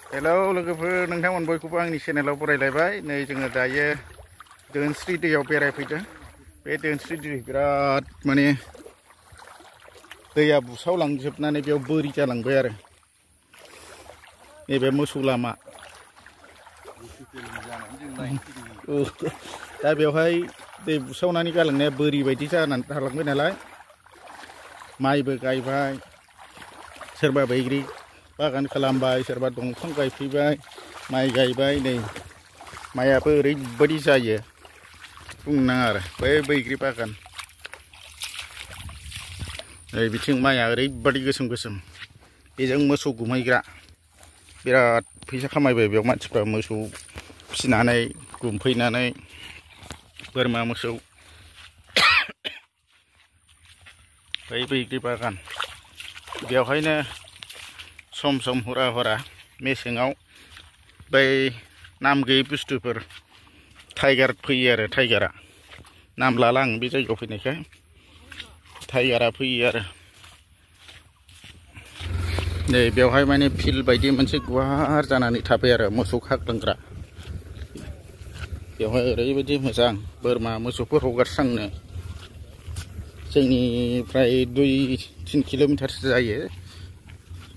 hello लोगोफोर नोंथांमोन बयखौबो आंनि चेनेलाव बरायलायबाय नै जोङो दायो दोनस्रि दैयाव बेरायफैदों बे दोनस्रि दै बिराद माने दैया बुसावलांजोबनानै बेयाव बोरि जालांबाय आरो नैबे मोसौ लामा दा बेवहाय दै बुसावनानै गालांनाया बोरि बायदि जानानै थालांबाय नालाय माइबो गायबाय सोरबा बैग्रि बागान खालामबाय सोरबा दंफां गायफैबाय माइ गायबाय नै माइयाबो ओरैबायदि जायो बुंनो नाङा आरो बै बैग्रि बागान नै बिथिं माइया ओरैबायदि गोसोम गोसोम बेजों मोसौ गुमहैग्रा बिराद फैसा खामायबाय बेयाव मानसिफ्रा मोसौ फिसिनानै गुमफैनानै बोरमा मोसौ बै बैग्रि बागान बेवहायनो सम सम हरा हरा मेसेङाव बै नाम गैयै बुस्थुफोर टाइगार फैयो आरो टाइगारा नाम लाला आं बे जायगायाव फैनायखाय टाइगारा फैयो आरो नै बेवहाय माने फिल्ड बायदि मोनसे गुवार जानानै थाबाय आरो मोसौ खाग्लांग्रा बेवहाय ओरैबायदि मोजां बोरमा मोसौफोर हगारस्रांनो जोंनिफ्राय 2-3 किल'मिटारसो जायो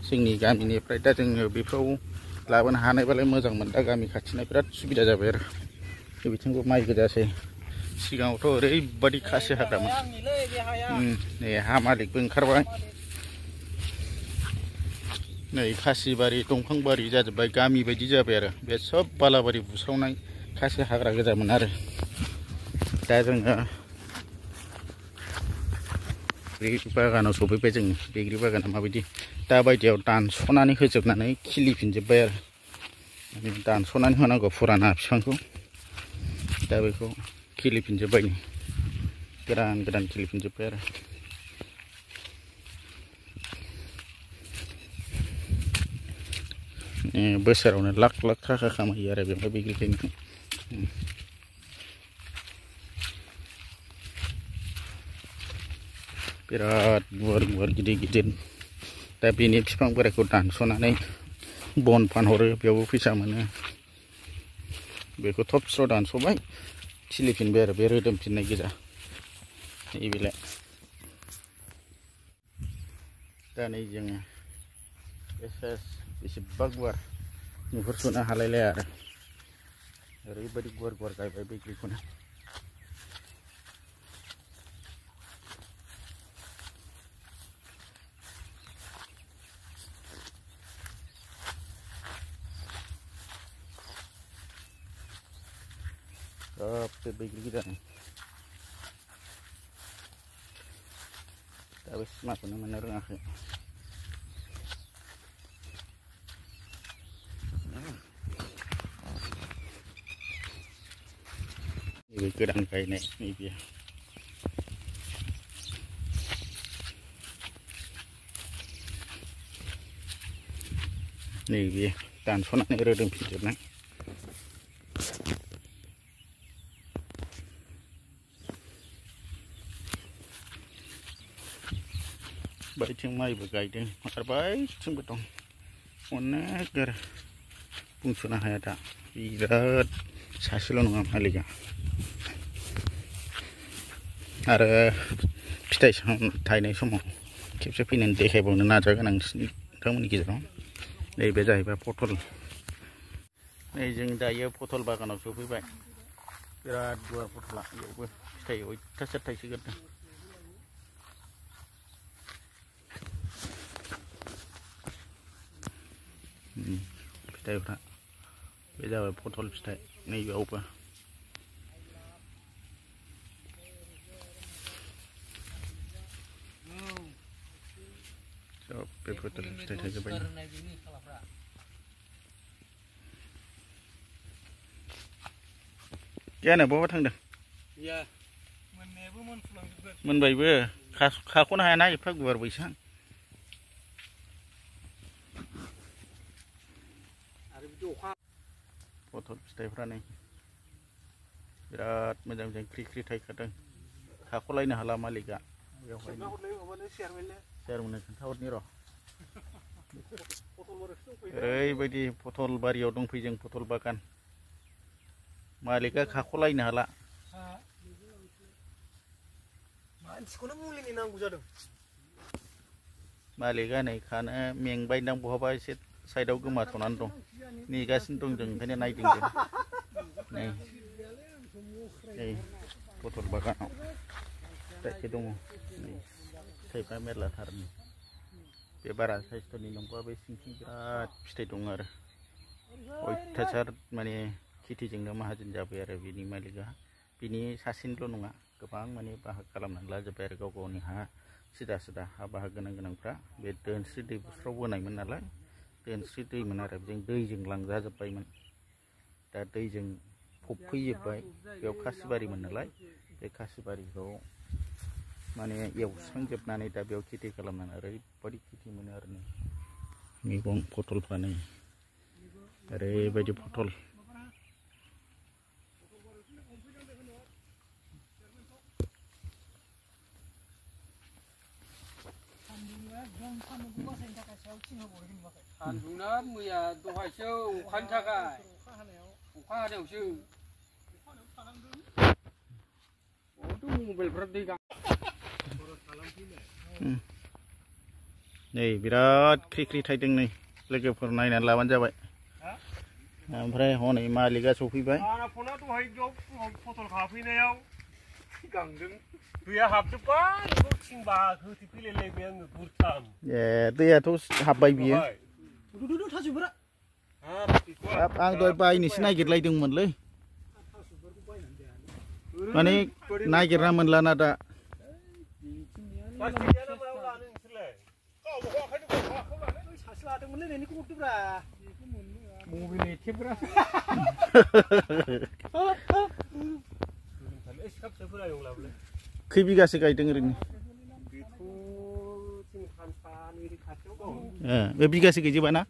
जोंनि गामिनिफ्राय दा जोङो बेफ्राव लाबोनो हानायबालाय मोजांमोन दा गामि खाथिना बिराद सुबिदा जाबाय आरो बिथिंबो माइ गोजासै सिगाङावथ' ओरैबायदि खासि हाग्रामोन नै हा मालिकबो ओंखारबाय नै खासि बारि दंफां बारि जाजोब्बाय गामि बायदि जाबाय आरो बे सब बालाबारि बुस्रावनाय खासि हाग्रा गोजामोन आरो दा जोङो बैग्रि बागानाव सफैबाय जों बैग्रि बागाना माबायदि दा बायदियाव दानस'नानै होजोबनानै खिलिफिनजोब्बाय आरो माने दानस'नानै होनांगौ फुराना बिफांखौ दा बेखौ खिलिफिनजोब्बाय गोदान गोदान खिलिफिनजोब्बाय आरो बोसोरावनो लाख लाख थाखा खामायो आरो बेवहाय बैग्रि गायनानै बिराद गुवार गुवार गिदिर गिदिर दा बेनि बिफां बोरायखौ दानस'नानै बन फानहरो बेयावबो फैसा मोनो बेखौ थब स्र' दानस'बाय खिलिफिनबाय आरो बे रोदोमफिननाय गोजा नैबेलाय दा नै जोङो बेसेबा गुवार नुहुरस'नो हालायलाया आरो ओरैबायदि गुवार गुवार गायबाय बैग्रिखौनो सब बे बैग्रि गोजानो दाबो सिमाखौनो मोननो रोङाखै नैबे गोदान गायनाय नैबे नैबे दानस'नानै रोदोमफिनजोबनाय बैथिं माइबो गायदों आरो बैथिंबो दं अनेक आरो बुंस'नो हाया दा बिराद सासेल' नङा मालिकआ आरो फिथाइ थायनाय समाव खेबसे फैनानै देखायबावनो नाजागोन आं नोंथांमोननि गेजेराव नैबे जाहैबाय पटल नै जों दायो पटल बागानाव सफैबाय बिराद गुवार पटला बेयावबो फिथाइ अयथासार थाइसोगारदों फिथाइफ्रा बे जाबाय पटल फिथाइ नैबेयावबो सब बे पटल फिथाइ थाइजोब्बाय गैयानो बहा थांदों मोनबायबो खाख'नो हायाना एफा गुवार बैसां पटल फिथाइफ्रा नै बिराद मोजां मोजां ख्रि ख्रि थायखादों खाख'लायनो हाला मालिकआ बेवहाय चेयारमेननो खोन्थाहरनि र' ओरैबायदि पथल बारियाव दंफैयो जों पथल बागान मालिका खाख'लायनो हाला मानसिखौनो मुलिनि नांगौ जादों मालिका नै खानो मेंबायदां बहाबा एसे साइडआव गोमाथ'नानै दं नेगासिनो दं जों ओंखायनो नायदों जों नै पथल बागानाव फिथाइ दङ नै फिथाइफ्रा मेरलाथारनि बे बारा साइस्थ'नि नंबा बे सिं सिं बिराद फिथाइ दं आरो अयथासार माने खेथिजोंनो माहाजोन जाबाय आरो बिनि मालिका बिनि सासेनिल' नङा गोबां माने बाहाग खालामनानै लाजोब्बाय आरो गाव गावनि हा सिदा सिदा हा बाहाग गोनां गोनांफ्रा बे दोनस्रि दै बुस्राव बोनायमोन नालाय दोनस्रि दैमोन आरो बेजों दैजों लांजाजोब्बायमोन दा दैजों फबफैजोब्बाय बेयाव खासिबारिमोन नालाय बे खासिबारिखौ माने एवस्रांजोबनानै दा बेयाव खेथि खालामनानै ओरैबायदि खेथि मोनो आरो नै मैगं पथलफ्रा नै ओरैबायदि पथल सान्दुंना मैया दहायसो अखानि थाखाय अखा हानायावसो मबाइलफ्रा दै नै बिराद ख्रि थाइदों नै लोगोफोर नायनानै लाबानो जाबाय ओमफ्राय हनै मालिका सफैबाय फना दहाय पथल खाफैनायाव गांदों दैया हाबजोब्बाय थिंबा होथेफैलायलायबाय आङो गुरथाम ए दैयाथ' हाबबाय बियो थाजोब्रा आं दहाय बायनोसो नागिरलायदोंमोनलै माने नागिरना मोनलाना दा खै बिगासो गायदों ओरैनो बे बिगासे गैजोबा ना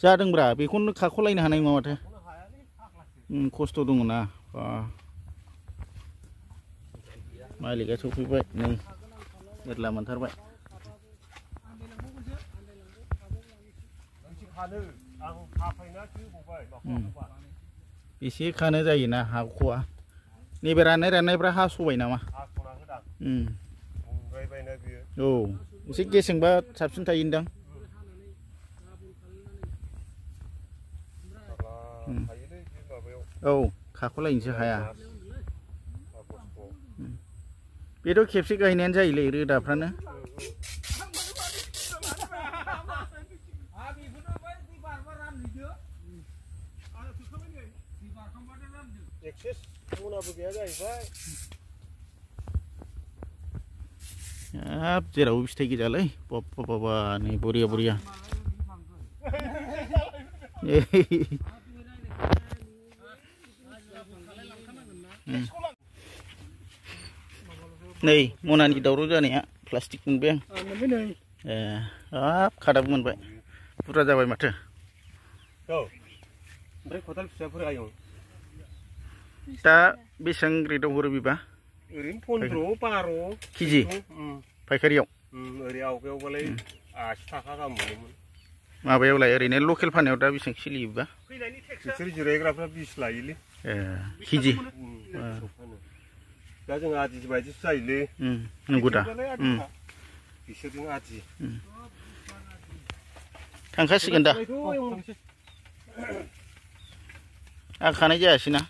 जादोंब्रा बेखौनो खाख'लायनो हानाय नङा माथो खस्थ' दङ ना मालिका सफैबाय नै मेरला मोनथारबाय एसे खानो जायोना हाख'आ नैबे राननायफ्रा हास'बाय नामा औ एसे गेसेंबा साबसिन थायोदां औ खाख'लायनोसो हाया बेथ' खेबसे गायनायानो जायोलै रोदाफ्रानो हाब जेरावबो फिथाइ गोजालै बाबा नै बरिया नै मनानि दावराव जानाया प्लास्टिक मोनबाय आं ए हाब खादाबो मोनबाय बुरजा जाबाय माथो ओमफ्राय खदाल फिसाफोर आयं दा बेसेबां रेटआव हरो बिबा ओरैनो 15-12 केजि फायखारियाव ओरै आवगायावबालाय 80 थाखा गाहाम मोनोमोन माबायावलाय ओरैनो लकेल फाननायाव दा बेसेबां सोलियोबा बिसोर जिरायग्राफ्रा 20 लायोलै केजि दा जों आदि बायदिसो जायोलै नंगौ दा बिसोरजों आदि थांखासिगोन दा आं खानाय जायासै ना